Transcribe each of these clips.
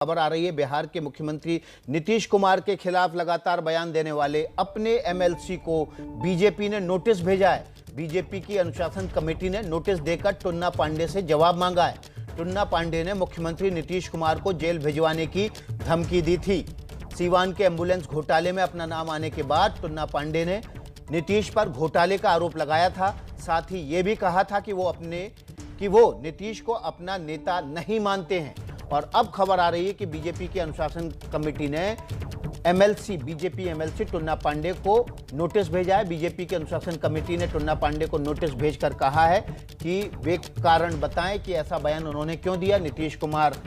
खबर आ रही है बिहार के मुख्यमंत्री नीतीश कुमार के खिलाफ लगातार बयान देने वाले अपने एमएलसी को बीजेपी ने नोटिस भेजा है। बीजेपी की अनुशासन कमेटी ने नोटिस देकर टुन्ना पांडे से जवाब मांगा है। टुन्ना पांडे ने मुख्यमंत्री नीतीश कुमार को जेल भिजवाने की धमकी दी थी। सीवान के एम्बुलेंस घोटाले में अपना नाम आने के बाद टुन्ना पांडे ने नीतीश पर घोटाले का आरोप लगाया था। साथ ही ये भी कहा था कि वो नीतीश को अपना नेता नहीं मानते हैं। और अब खबर आ रही है कि बीजेपी की अनुशासन कमेटी ने बीजेपी एमएलसी टुन्ना पांडे को नोटिस भेजा है। बीजेपी की अनुशासन कमेटी ने टुन्ना पांडे को नोटिस भेजकर कहा है कि वे कारण बताएं कि ऐसा बयान उन्होंने क्यों दिया। नीतीश कुमार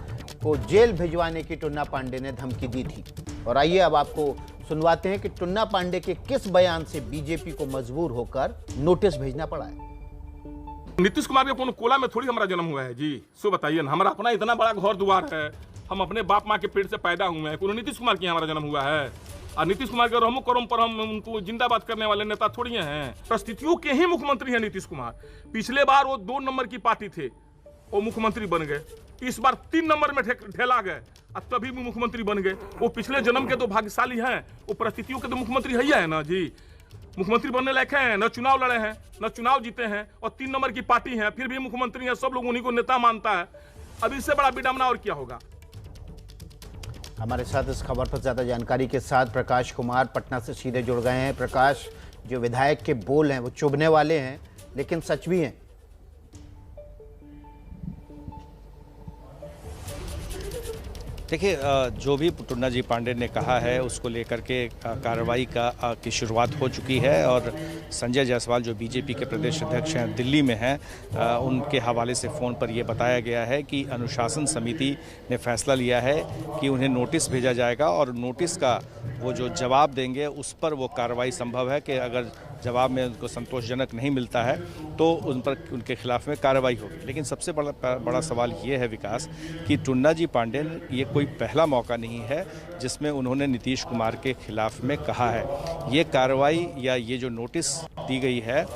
को जेल भिजवाने की टुन्ना पांडे ने धमकी दी थी। और आइए अब आपको सुनवाते हैं कि टुन्ना पांडे के किस बयान से बीजेपी को मजबूर होकर नोटिस भेजना पड़ा है। नीतीश कुमार के कोनो कोला में थोड़ी हमारा जन्म हुआ है जी। सो बताइए ना, हमारा अपना इतना बड़ा घर द्वार है, हम अपने बाप माँ के पेट से पैदा हुए हैं। कोनो नीतीश कुमार की हमारा जन्म हुआ है? और नीतीश कुमार के रहमो करम पर हम उनको जिंदाबाद करने वाले नेता थोड़ी हैं। परिस्थितियों के ही मुख्यमंत्री हैं नीतीश कुमार। पिछले बार वो 2 नंबर की पार्टी थे, वो मुख्यमंत्री बन गए। इस बार 3 नंबर में ढेला गए और तभी भी मुख्यमंत्री बन गए। वो पिछले जन्म के तो भाग्यशाली हैं, वो परिस्थितियों के तो मुख्यमंत्री है ना जी। मुख्यमंत्री बनने लायक हैं, न चुनाव लड़े हैं, न चुनाव जीते हैं, और 3 नंबर की पार्टी है, फिर भी मुख्यमंत्री है। सब लोग उन्हीं को नेता मानता है। अब इससे बड़ा विडंबना और क्या होगा। हमारे साथ इस खबर पर ज्यादा जानकारी के साथ प्रकाश कुमार पटना से सीधे जुड़ गए हैं। प्रकाश, जो विधायक के बोल हैं वो चुभने वाले हैं लेकिन सच भी हैं। देखिए, जो भी टुन्ना जी पांडे ने कहा है उसको लेकर के कार्रवाई की शुरुआत हो चुकी है। और संजय जायसवाल जो बीजेपी के प्रदेश अध्यक्ष हैं, दिल्ली में हैं, उनके हवाले से फ़ोन पर यह बताया गया है कि अनुशासन समिति ने फैसला लिया है कि उन्हें नोटिस भेजा जाएगा और नोटिस का वो जो जवाब देंगे उस पर वो कार्रवाई संभव है कि अगर जवाब में उनको संतोषजनक नहीं मिलता है तो उन पर उनके खिलाफ में कार्रवाई होगी। लेकिन सबसे बड़ा सवाल ये है विकास कि टुन्ना जी पांडे ये कोई पहला मौका नहीं है जिसमें उन्होंने नीतीश कुमार के खिलाफ में कहा है। ये कार्रवाई या ये जो नोटिस दी गई है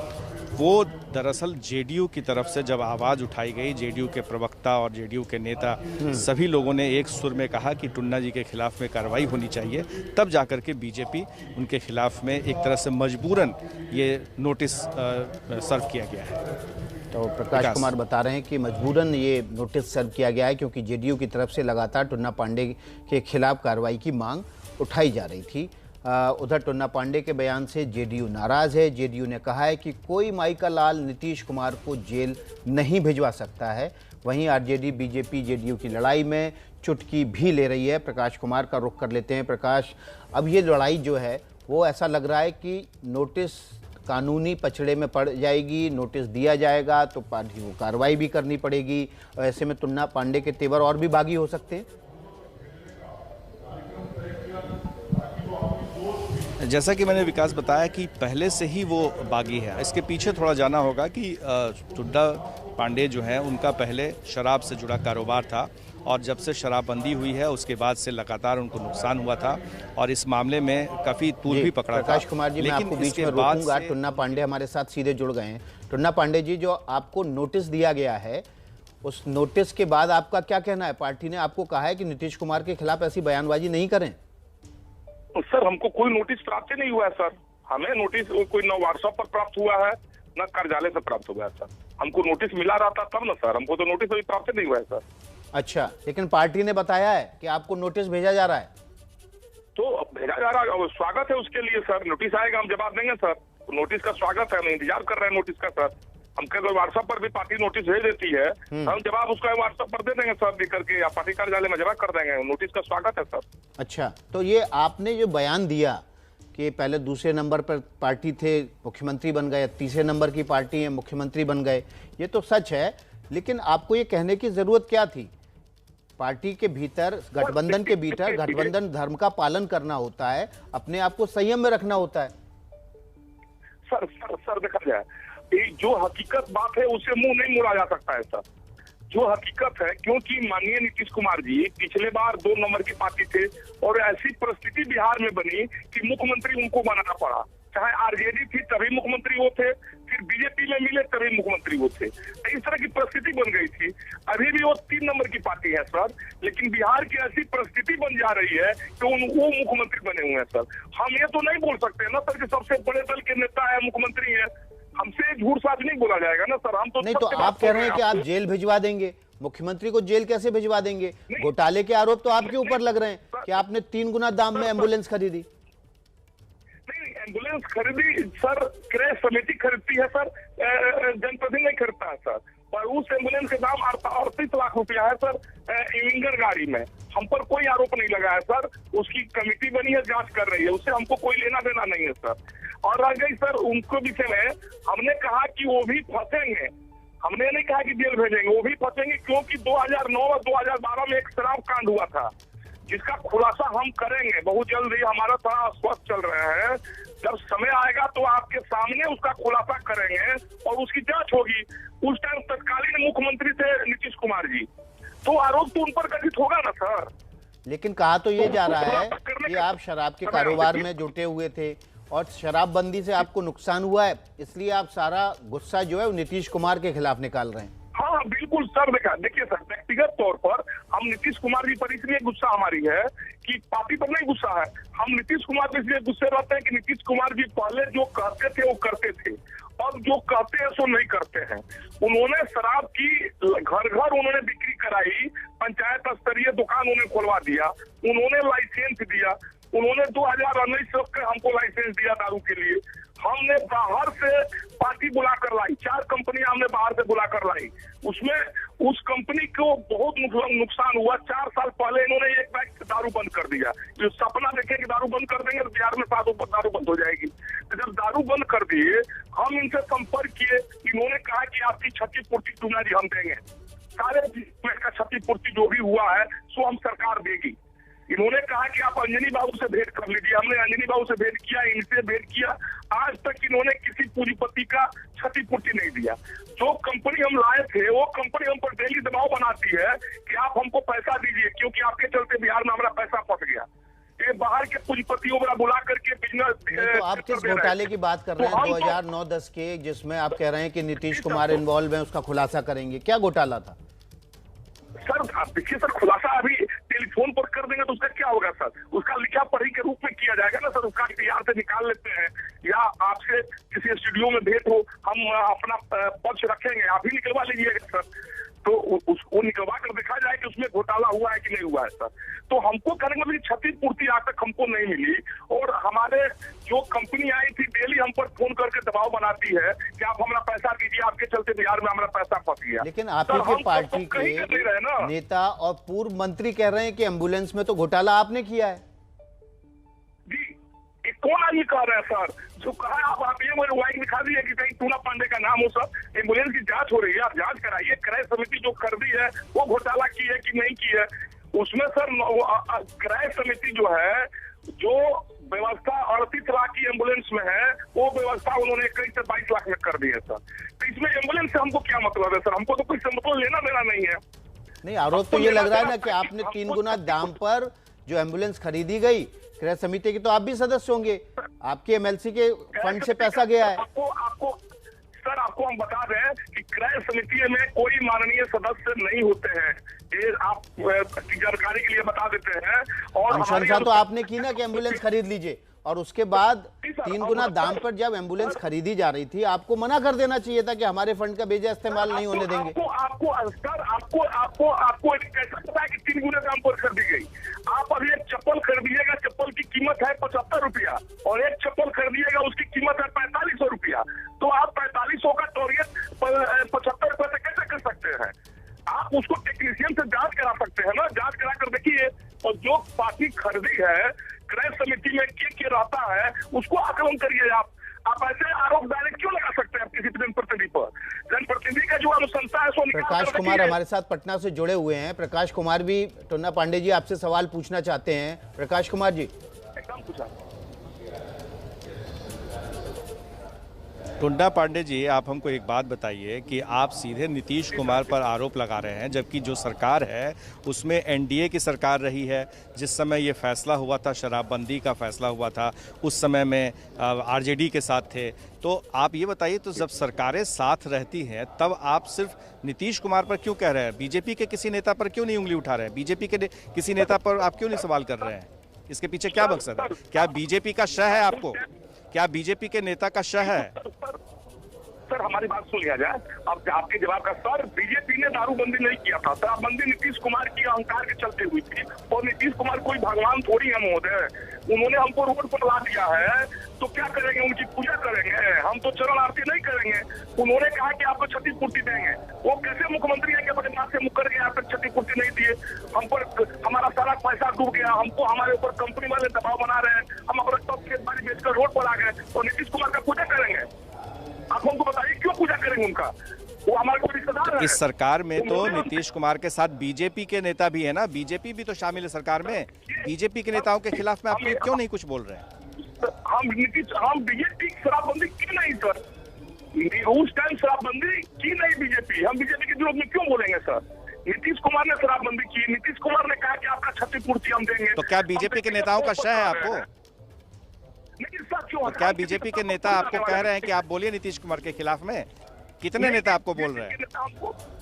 वो दरअसल जेडीयू की तरफ से जब आवाज़ उठाई गई, जेडीयू के प्रवक्ता और जेडीयू के नेता सभी लोगों ने एक सुर में कहा कि टुन्ना जी के खिलाफ में कार्रवाई होनी चाहिए, तब जाकर के बीजेपी उनके खिलाफ में एक तरह से मजबूरन ये नोटिस सर्व किया गया है। तो प्रकाश कुमार बता रहे हैं कि मजबूरन ये नोटिस सर्व किया गया है क्योंकि जेडीयू की तरफ से लगातार टुन्ना पांडे के खिलाफ कार्रवाई की मांग उठाई जा रही थी। उधर टुन्ना पांडे के बयान से जेडीयू नाराज है। जेडीयू ने कहा है कि कोई माइका लाल नीतीश कुमार को जेल नहीं भिजवा सकता है। वहीं आरजेडी बीजेपी जेडीयू की लड़ाई में चुटकी भी ले रही है। प्रकाश कुमार का रुख कर लेते हैं। प्रकाश, अब ये लड़ाई जो है वो ऐसा लग रहा है कि नोटिस कानूनी पछड़े में पड़ जाएगी, नोटिस दिया जाएगा तो पार्टी को कार्रवाई भी करनी पड़ेगी। ऐसे में टुन्ना पांडे के तेवर और भी बागी हो सकते हैं। जैसा कि मैंने विकास बताया कि पहले से ही वो बागी है। इसके पीछे थोड़ा जाना होगा कि टुन्ना पांडे जो हैं उनका पहले शराब से जुड़ा कारोबार था और जब से शराबबंदी हुई है उसके बाद से लगातार उनको नुकसान हुआ था और इस मामले में काफ़ी तूल भी पकड़ा था। प्रकाश कुमार जी, मैं आपको बीच में रोकूंगा। टुन्ना पांडे हमारे साथ सीधे जुड़ गए हैं। टुन्ना पांडे जी, जो आपको नोटिस दिया गया है उस नोटिस के बाद आपका क्या कहना है? पार्टी ने आपको कहा है कि नीतीश कुमार के खिलाफ ऐसी बयानबाजी नहीं करें। सर, हमको कोई नोटिस प्राप्त ही नहीं हुआ है सर। हमें नोटिस कोई न व्हाट्सएप पर प्राप्त हुआ है न कार्यालय से प्राप्त हुआ है सर। हमको नोटिस मिला रहता तब ना सर, हमको तो नोटिस अभी प्राप्त नहीं हुआ है सर। अच्छा, लेकिन पार्टी ने बताया है कि आपको नोटिस भेजा जा रहा है। तो भेजा जा रहा है, स्वागत है उसके लिए सर। नोटिस आएगा, हम जवाब देंगे सर। नोटिस का स्वागत है, हम इंतजार कर रहे हैं नोटिस का सर। हमको अगर व्हाट्सएप पर भी पार्टी नोटिस भेज देती है हम जवाब उसका व्हाट्सएप पर दे देंगे सर, देकर के या पार्टी कार्यालय में जवाब कर देंगे। नोटिस का स्वागत है सर। अच्छा, तो ये आपने जो बयान दिया कि पहले दूसरे नंबर पर पार्टी थे, मुख्यमंत्री बन गए, तीसरे नंबर की पार्टी है, मुख्यमंत्री बन गए, ये तो सच है। लेकिन आपको ये कहने की जरूरत क्या थी? पार्टी के भीतर, गठबंधन के भीतर, गठबंधन धर्म का पालन करना होता है, अपने आप को संयम में रखना होता है। सर देखा जाए, जो हकीकत बात है उसे मुंह नहीं मोड़ा जा सकता है सर। जो हकीकत है, क्योंकि माननीय नीतीश कुमार जी पिछले बार 2 नंबर की पार्टी थे और ऐसी परिस्थिति बिहार में बनी कि मुख्यमंत्री उनको बनाना पड़ा। चाहे आरजेडी थी तभी मुख्यमंत्री वो थे, फिर फिर बीजेपी में मिले तभी मुख्यमंत्री वो थे। इस तरह की परिस्थिति बन गई थी। अभी भी वो 3 नंबर की पार्टी है सर, लेकिन बिहार की ऐसी परिस्थिति बन जा रही है कि वो मुख्यमंत्री बने हुए हैं सर। हम ये तो नहीं बोल सकते ना सर कि सबसे बड़े दल के नेता है, मुख्यमंत्री है, हमसे झूठ साज नहीं बोला जाएगा ना सर। हम तो नहीं, तो आप कह रहे हैं कि आप जेल भिजवा देंगे, मुख्यमंत्री को जेल कैसे भिजवा देंगे? घोटाले के आरोप तो आपके ऊपर लग रहे हैं कि आपने 3 गुना दाम में एम्बुलेंस खरीदी। नहीं, एम्बुलेंस खरीदी सर, क्रय समिति खरीदती है सर, जनप्रतिनिधि नहीं खरीदता है सर। और उस एम्बुलेंस के दाम 38 लाख रुपया है सर, विंगर गाड़ी में। हम पर कोई आरोप नहीं लगा है सर, उसकी कमेटी बनी है, जांच कर रही है, उससे हमको कोई लेना देना नहीं है सर। और रह गई सर उनको विषय में, हमने कहा कि वो भी फंसेंगे, हमने नहीं कहा कि जेल भेजेंगे, वो भी फंसेंगे, क्योंकि 2009 और 2012 में एक शराब कांड हुआ था जिसका खुलासा हम करेंगे बहुत जल्दी। हमारा थोड़ा अस्वस्थ चल रहे हैं, जब समय आएगा तो आपके सामने उसका खुलासा करेंगे और उसकी जांच होगी। उस टाइम तत्कालीन मुख्यमंत्री थे नीतीश कुमार जी, तो आरोप तो उन पर गठित होगा ना सर। लेकिन कहा तो ये जा रहा है कि आप शराब के कारोबार में जुटे हुए थे और शराबबंदी से आपको नुकसान हुआ है, इसलिए आप सारा गुस्सा जो है वो नीतीश कुमार के खिलाफ निकाल रहे हैं। हाँ बिल्कुल सर, देखिए सर, व्यक्तिगत तौर पर हम नीतीश कुमार जी पर इसलिए गुस्सा हमारी है कि पार्टी पर नहीं गुस्सा है। हम नीतीश कुमार पर इसलिए गुस्से रहते हैं कि नीतीश कुमार जी पहले जो कहते थे वो करते थे, अब जो कहते हैं सो नहीं करते हैं। उन्होंने शराब की घर घर उन्होंने बिक्री कराई, पंचायत स्तरीय दुकान उन्होंने खुलवा दिया, उन्होंने लाइसेंस दिया, उन्होंने 2019 के हमको लाइसेंस दिया दारू के लिए। हमने बाहर से पार्टी बुलाकर लाई, 4 कंपनियां हमने बाहर से बुलाकर लाई, उसमें उस कंपनी को बहुत नुकसान हुआ। 4 साल पहले इन्होंने एक बैग दारू बंद कर दिया। जो सपना देखे कि दारू बंद कर देंगे तो बिहार में 7 ऊपर दारू बंद हो जाएगी। तो जब दारू बंद कर दिए, हम इनसे संपर्क किए, इन्होंने कहा कि आपकी क्षतिपूर्ति टूना जी हम देंगे, सारे का क्षतिपूर्ति जो भी हुआ है सो हम सरकार देगी। इन्होंने कहा कि आप अंजनी बाबू से भेंट कर लीजिए, हमने अंजनी बाबू से भेंट किया, इनसे भेंट किया, आज तक इन्होंने किसी पूंजीपति का क्षतिपूर्ति नहीं दिया। जो कंपनी हम लाए थे वो कंपनी हम पर डेली दबाव बनाती है कि आप हमको पैसा दीजिए, क्योंकि आपके चलते बिहार में हमारा पैसा फंस गया। ये बाहर के पूंजीपतियों को बुला करके बिजनेस। तो आप किस घोटाले की बात कर रहे हैं? 2009-10 के, जिसमें आप कह रहे हैं कि नीतीश कुमार इन्वॉल्व है, उसका खुलासा करेंगे, क्या घोटाला था? सर देखिए सर, खुलासा अभी टेलीफोन पर कर देंगे तो उसका क्या होगा सर? उसका लिखा पढ़ी के रूप में किया जाएगा ना सर। उसका इतिहास से निकाल लेते हैं, या आपसे किसी स्टूडियो में भेंट हो, हम अपना पक्ष रखेंगे, आप ही निकलवा लीजिएगा सर। तो उसको निकलवा कर देखा जाए कि उसमें घोटाला हुआ है कि नहीं हुआ है सर। तो हमको कहने का मतलब क्षतिपूर्ति आज तक हमको नहीं मिली, और हमारे जो कंपनी आई थी डेली हम पर फोन करके दबाव बनाती है कि आप हमारा पैसा दीजिए, आपके चलते बिहार में हमारा पैसा फंस गया। लेकिन आप ही के पार्टी के नेता और पूर्व मंत्री कह रहे हैं कि एम्बुलेंस में तो घोटाला आपने किया है। जी, कौन आदमी कह रहा है सर? जो कहा आप ये मेरे वाइक दिखा दिए कि कहीं टूना पांडे का नाम हो सर। एम्बुलेंस की जांच हो रही है, आप जांच कराइए। क्रय समिति जो कर दी है वो घोटाला की है कि नहीं की है, उसमें सर क्रय समिति जो है, जो व्यवस्था 38 लाख की एम्बुलेंस में है, वो व्यवस्था उन्होंने 21 से 22 लाख में कर दी है सर। तो इसमें एम्बुलेंस से हमको क्या मतलब है सर? हमको तो कोई मतलब लेना देना नहीं है। नहीं, आरोप तो ये लग रहा है ना कि आपने 3 गुना दाम पर जो एम्बुलेंस खरीदी गई, क्रय समिति के तो आप भी सदस्य होंगे, आपके एमएलसी के फंड से पैसा गया है। आपको हम बता दें कि क्रय समिति में कोई माननीय सदस्य नहीं होते हैं, ये आप जानकारी के लिए बता देते हैं। और अनुशंसा तो आपने की ना कि एम्बुलेंस खरीद लीजिए, और उसके बाद 3 गुना दाम पर जब एम्बुलेंस खरीदी जा रही थी, आपको मना कर देना चाहिए था कि हमारे फंड का बेजा इस्तेमाल नहीं होने देंगे। आपको कैसे पता है कि 3 गुना दाम पर खरीदी गई? आप अभी एक चप्पल खरीदिएगा, चप्पल की कीमत है 75 रुपया, और एक चप्पल खरीदिएगा उसकी कीमत है 4500 रुपया। तो आप 4500 का टोरियत 75 रुपए से कैसे कर सकते हैं? आप उसको टेक्नीशियन से जांच करा सकते हैं ना, जांच करा कर देखिए। और जो पार्टी खरीदी है क्रय समिति में के रहता है, उसको आकलन करिए। आप ऐसे आरोप डायरेक्ट क्यों लगा सकते हैं किसी जनप्रतिनिधि पर? जनप्रतिनिधि का जो अनुशंसा है सो प्रकाश कुमार हमारे साथ पटना से जुड़े हुए हैं। प्रकाश कुमार भी, टुन्ना पांडे जी आपसे सवाल पूछना चाहते हैं। प्रकाश कुमार जी, एकदम पूछा। टुन्ना पांडे जी, आप हमको एक बात बताइए कि आप सीधे नीतीश कुमार पर आरोप लगा रहे हैं, जबकि जो सरकार है उसमें एनडीए की सरकार रही है। जिस समय ये फैसला हुआ था, शराबबंदी का फैसला हुआ था, उस समय में आरजेडी के साथ थे। तो आप ये बताइए, तो जब सरकारें साथ रहती हैं तब आप सिर्फ नीतीश कुमार पर क्यों कह रहे हैं? बीजेपी के किसी नेता पर क्यों नहीं उंगली उठा रहे हैं? बीजेपी के किसी नेता पर आप क्यों नहीं सवाल कर रहे हैं? इसके पीछे क्या मकसद है? क्या बीजेपी का शह है आपको? क्या बीजेपी के नेता का शह है? सर हमारी बात सुन लिया जाए। अब आपके जवाब का सर, बीजेपी ने दारूबंदी नहीं किया था। शराबबंदी नीतीश कुमार की अहंकार के चलते हुई थी, और नीतीश कुमार कोई भगवान थोड़ी है महोदय। उन्होंने हमको रोड पर ला दिया है, तो क्या करेंगे? उनकी पूजा करेंगे? हम तो चरण आरती नहीं करेंगे। उन्होंने कहा कि आपको क्षतिपूर्ति देंगे। वो कैसे मुख्यमंत्री है कि अपने बात से मुकर गया, फिर क्षतिपूर्ति नहीं दिए? हम पर हमारा सारा पैसा डूब गया, हमको हमारे ऊपर कंपनी वाले दबाव बना रहे हैं, हम अपना सब खेत बाड़ी बेचकर रोड पर आ गए, और नीतीश कुमार का पूजा करेंगे? आप हमको बताइए क्यों पूजा करेंगे उनका? वो हमारे को रिश्तेदार है। इस सरकार में तो नीतीश कुमार के साथ बीजेपी के नेता भी है ना, बीजेपी भी तो शामिल है सरकार में। बीजेपी के नेताओं के खिलाफ में आप क्यों नहीं कुछ बोल रहे हैं? हम बीजेपी की शराबबंदी की नहीं सर, उस टाइम शराबबंदी की नहीं बीजेपी। हम बीजेपी के विरोध में क्यों बोलेंगे सर? नीतीश कुमार ने शराबबंदी की, नीतीश कुमार ने कहा कि आपका क्षतिपूर्ति हम देंगे। तो क्या बीजेपी के नेताओं का शह है आपको? लेकिन सर क्यों? तो क्या बीजेपी के नेता आपको कह रहे हैं कि आप बोलिए नीतीश कुमार के खिलाफ में? कितने नेता आपको बोल रहे हैं?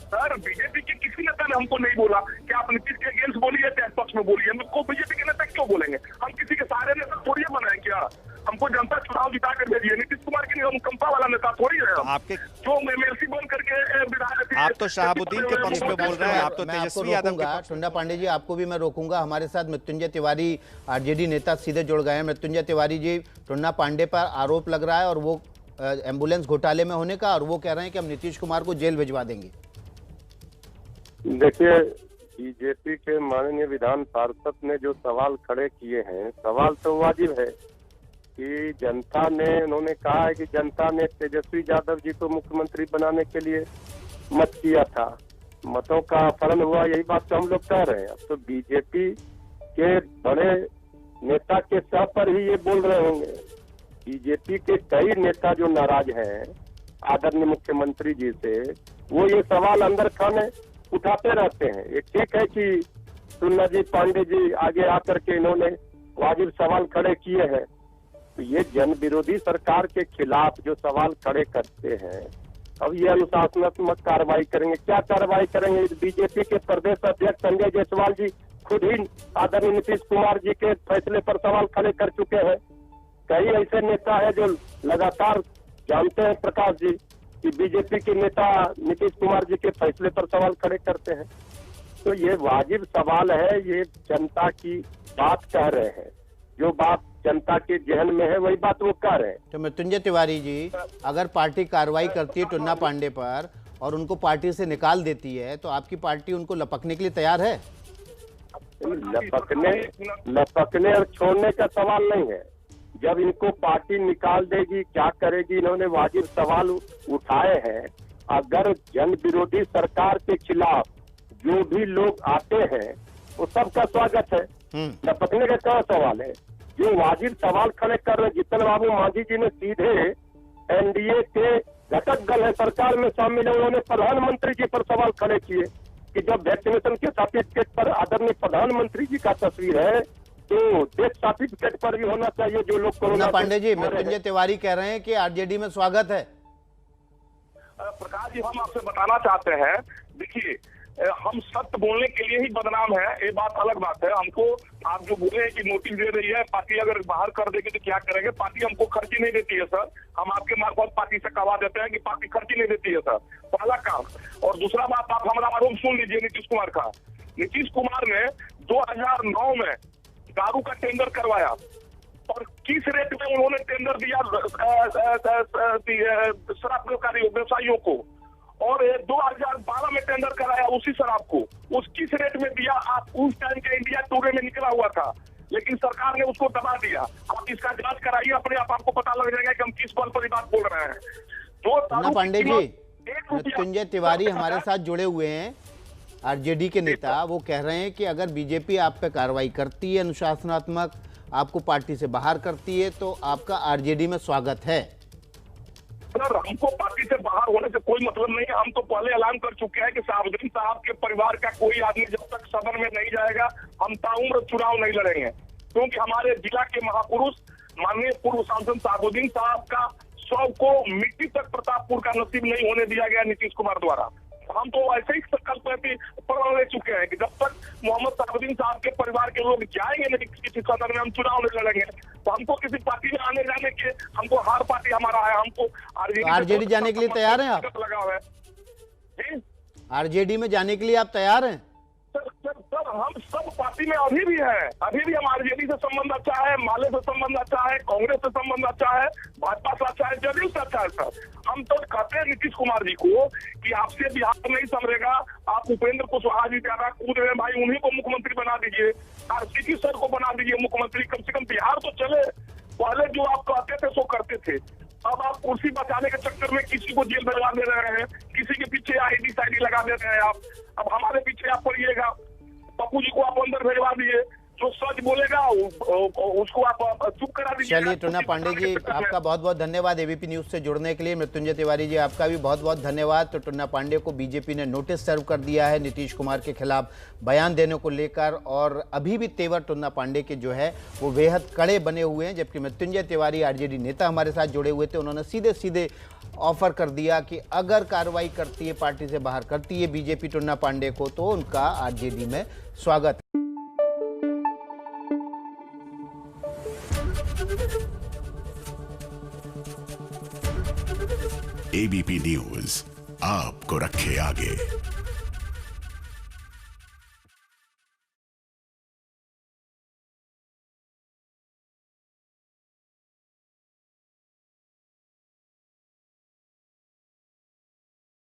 सर बीजेपी के किसी नेता ने हमको नहीं बोला कि आप नीतीश के अगेंस्ट बोलिए, चाहे पक्ष में बोलिए। हमको बीजेपी के नेता क्यों बोलेंगे? हम किसी के सारे नेता थोड़ी बनाए क्या? हमको जनता चुनाव जिता कर भेजिए। नीतीश कुमार की अनुकंपा वाला नेता थोड़ी है। आपके जो एमएलसी बन करके विधायक, आप तो शहाबुद्दीन के पक्ष में बोल रहे हैं, आप तो मैं आपको तेजस्वी यादव के रोकूंगा। टुन्ना पांडे जी, आपको भी मैं रोकूंगा। हमारे साथ मृत्युंजय तिवारी आरजेडी नेता सीधे जुड़ गए हैं। मृत्युंजय तिवारी जी, टुन्ना पांडे पर आरोप लग रहा है और वो एम्बुलेंस घोटाले में होने का, और वो कह रहे हैं कि हम नीतीश कुमार को जेल भिजवा देंगे। देखिए, बीजेपी के माननीय विधान पार्षद ने जो सवाल खड़े किए हैं, सवाल तो वाजिब है कि जनता ने, उन्होंने कहा है कि जनता ने तेजस्वी यादव जी को मुख्यमंत्री बनाने के लिए मत किया था, मतों का फलन हुआ, यही बात तो हम लोग कह रहे हैं। अब तो बीजेपी के बड़े नेता के सह पर ही ये बोल रहे होंगे। बीजेपी के कई नेता जो नाराज हैं आदरणीय मुख्यमंत्री जी से, वो ये सवाल अंदर खाने उठाते रहते हैं। ये ठीक है कि टुन्ना जी पांडे जी आगे आकर के इन्होंने वाजिब सवाल खड़े किए हैं, तो ये जन विरोधी सरकार के खिलाफ जो सवाल खड़े करते हैं, अब ये अनुशासनात्मक कार्रवाई करेंगे। क्या कार्रवाई करेंगे? बीजेपी के प्रदेश अध्यक्ष संजय जायसवाल जी खुद ही आदरणीय नीतीश कुमार जी के फैसले पर सवाल खड़े कर चुके हैं। कई ऐसे नेता है जो लगातार जानते हैं प्रकाश जी कि बीजेपी के नेता नीतीश कुमार जी के फैसले पर सवाल खड़े करते हैं। तो ये वाजिब सवाल है, ये जनता की बात कह रहे हैं, जो बात जनता के जहन में है वही बात वो कह रहे हैं। तो मृत्युंजय तिवारी जी, अगर पार्टी कार्रवाई करती है टुन्ना पांडे पर और उनको पार्टी से निकाल देती है, तो आपकी पार्टी उनको लपकने के लिए तैयार है? लपकने और छोड़ने का सवाल नहीं है। जब इनको पार्टी निकाल देगी, क्या करेगी? इन्होंने वाजिब सवाल उठाए हैं। अगर जन विरोधी सरकार के खिलाफ जो भी लोग आते हैं वो सबका स्वागत है, लपकने का क्या सवाल है? जो वाजिब सवाल खड़े कर रहे, जीतन बाबू मांझी जी ने सीधे एनडीए के घटक दल है सरकार में शामिल है, उन्होंने प्रधानमंत्री जी पर सवाल खड़े किए कि जब वैक्सीनेशन के सर्टिफिकेट पर आदरणीय प्रधानमंत्री जी का तस्वीर है, तो डेथ सर्टिफिकेट पर भी होना चाहिए। जो लोग टुन्ना पांडे जी, मृत्युंजय तिवारी कह रहे हैं कि आरजेडी में स्वागत है। प्रकाश जी, हम आपसे बताना चाहते हैं, देखिए हम सत्य बोलने के लिए ही बदनाम है, ये बात अलग बात है। हमको आप जो बोले हैं कि नोटिस दे रही है पार्टी, अगर बाहर कर देगी तो क्या करेंगे? पार्टी हमको खर्ची नहीं देती है सर। हम आपके मार्फत पार्टी से कहवा देते हैं कि पार्टी खर्ची नहीं देती है सर, पहला काम। और दूसरा बात, आप हमारा आरोप सुन लीजिए नीतीश कुमार का। नीतीश कुमार ने 2009 में दारू का टेंडर करवाया, और किस रेट में उन्होंने टेंडर दिया शराब व्यवसायियों को, और 2012 में टेंडर कराया उसी शराब को, उस किस रेट में दिया? आप उस टाइम के इंडिया टूडे में निकला हुआ था, लेकिन सरकार ने उसको दबा दिया। आप इसका जांच कराइए, अपने आप आपको पता लग जाएगा कि हम किस बल पर बात बोल रहे हैं। टुन्ना पांडे जी, मृत्युंजय तिवारी हमारे साथ जुड़े हुए हैं, आरजेडी के नेता। वो कह रहे हैं कि अगर बीजेपी आप पे कार्रवाई करती है अनुशासनात्मक, आपको पार्टी से बाहर करती है, तो आपका आरजेडी में स्वागत है। सर हमको पार्टी से बाहर होने से कोई मतलब नहीं है। हम तो पहले ऐलान कर चुके हैं कि साहबुद्दीन साहब के परिवार का कोई आदमी जब तक सदन में नहीं जाएगा हम ताउम्र चुनाव नहीं लड़ेंगे, क्योंकि हमारे जिला के महापुरुष माननीय पूर्व सांसद साहबुद्दीन साहब का शव को मिट्टी तक प्रतापपुर का नसीब नहीं होने दिया गया नीतीश कुमार द्वारा। हम तो ऐसे ही संकल्प प्रण ले चुके हैं कि जब तक मोहम्मद साहबुद्दीन साहब के परिवार के लोग जाएंगे नहीं किसी सदन में, हम चुनाव नहीं लड़ेंगे। तो हमको किसी पार्टी में आने जाने के, हमको हर पार्टी हमारा है, हमको आरजेडी जाने के लिए तैयार हैं आप? लगा हुआ है जी। आरजेडी में जाने के लिए आप तैयार हैं? सर हम सब पार्टी में अभी भी है, अभी भी हम आरजेडी से संबंध अच्छा है, माले से संबंध अच्छा है, कांग्रेस से संबंध अच्छा है, भाजपा से अच्छा है, जदयू से अच्छा है। सर हम तो कहते हैं नीतीश कुमार जी को कि आपसे बिहार नहीं संभलेगा, आप उपेंद्र कुशवाहा जी ज्यादा कूद रहे हैं भाई, उन्हीं को मुख्यमंत्री बना दीजिए, आरसीपी सर को बना दीजिए मुख्यमंत्री, कम से कम बिहार तो चले। पहले जो आप कहते थे सो करते थे, अब आप कुर्सी बचाने के चक्कर में किसी को जेल भिजवा दे रहे हैं, किसी के पीछे आईडी साईडी लगा दे रहे हैं आप। अब हमारे पीछे आप पड़िएगा, पप्पू जी को आप अंदर भिजवा दिए, जो सच बोलेगा उसको आप चुप करा दीजिए। चलिए टुन्ना पांडे जी आपका बहुत बहुत धन्यवाद एबीपी न्यूज से जुड़ने के लिए। मृत्युंजय तिवारी जी आपका भी बहुत बहुत धन्यवाद। तो टुन्ना पांडे को बीजेपी ने नोटिस सर्व कर दिया है नीतीश कुमार के खिलाफ बयान देने को लेकर, और अभी भी तेवर टुन्ना पांडे के जो है वो बेहद कड़े बने हुए हैं। जबकि मृत्युंजय तिवारी आरजेडी नेता हमारे साथ जुड़े हुए थे, उन्होंने सीधे सीधे ऑफर कर दिया कि अगर कार्रवाई करती है, पार्टी से बाहर करती है बीजेपी टुन्ना पांडे को, तो उनका आरजेडी में स्वागत है। एबीपी न्यूज आपको रखे आगे।